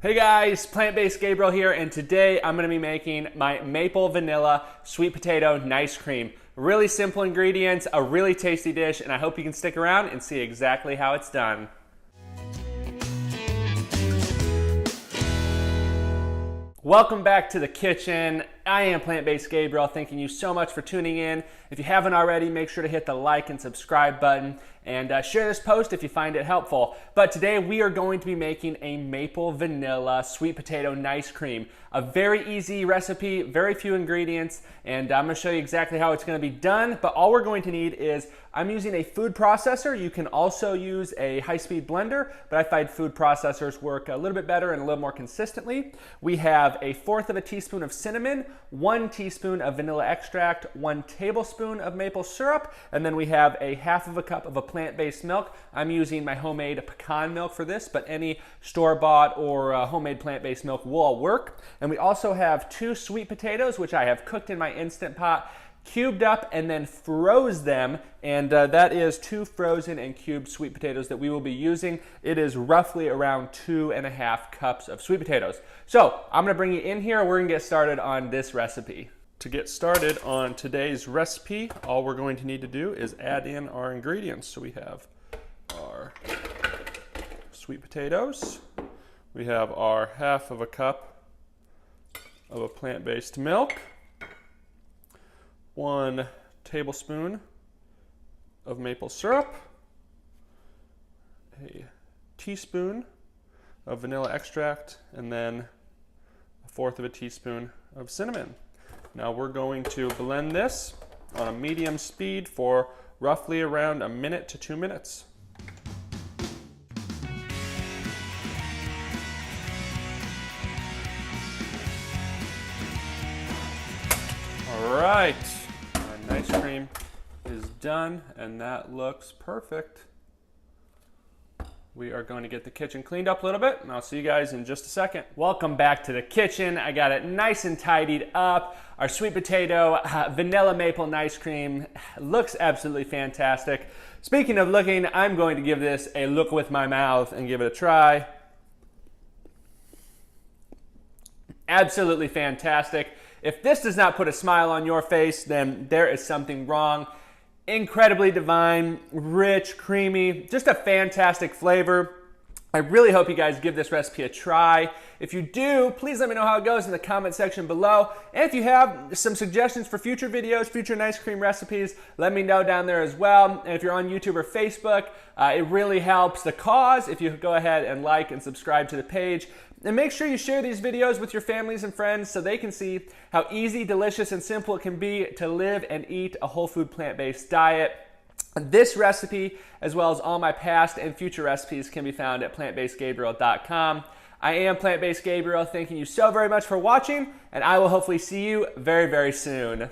Hey guys, Plant-Based Gabriel here, and today I'm going to be making my maple vanilla sweet potato nice cream. Really simple ingredients, a really tasty dish, and I hope you can stick around and see exactly how it's done. Welcome back to the kitchen. I am Plant-Based Gabriel, thanking you so much for tuning in. If you haven't already, make sure to hit the like and subscribe button and share this post if you find it helpful. But today we are going to be making a maple vanilla sweet potato nice cream. A very easy recipe, very few ingredients, and I'm going to show you exactly how it's going to be done. But all we're going to need is, I'm using a food processor. You can also use a high-speed blender, but I find food processors work a little bit better and a little more consistently. We have 1/4 teaspoon of cinnamon, 1 teaspoon of vanilla extract, 1 tablespoon of maple syrup, and then we have 1/2 cup of a plant-based milk. I'm using my homemade pecan milk for this, but any store-bought or homemade plant-based milk will all work. And we also have 2 sweet potatoes, which I have cooked in my Instant Pot, cubed up and then froze them, and that is 2 frozen and cubed sweet potatoes that we will be using. It is roughly around 2.5 cups of sweet potatoes. So I'm going to bring you in here. We're going to get started on this recipe. To get started on today's recipe, all we're going to need to do is add in our ingredients. So we have our sweet potatoes, we have our 1/2 cup of a plant-based milk, 1 tablespoon of maple syrup, a teaspoon of vanilla extract, and then 1/4 teaspoon of cinnamon. Now we're going to blend this on a medium speed for roughly around 1 minute to 2 minutes. All right. Our nice cream is done, and that looks perfect. We are going to get the kitchen cleaned up a little bit, and I'll see you guys in just a second. Welcome back to the kitchen. I got it nice and tidied up. Our sweet potato vanilla maple nice cream looks absolutely fantastic. Speaking of looking, I'm going to give this a look with my mouth and give it a try. Absolutely fantastic. If this does not put a smile on your face, then there is something wrong. Incredibly divine, rich, creamy, just a fantastic flavor. I really hope you guys give this recipe a try. If you do, please let me know how it goes in the comment section below. And if you have some suggestions for future videos, future nice cream recipes, let me know down there as well. And if you're on YouTube or Facebook, it really helps the cause if you go ahead and like and subscribe to the page. And make sure you share these videos with your families and friends so they can see how easy, delicious, and simple it can be to live and eat a whole food plant-based diet. This recipe, as well as all my past and future recipes, can be found at plantbasedgabriel.com. I am Plant-Based Gabriel, thanking you so very much for watching, and I will hopefully see you very, very soon.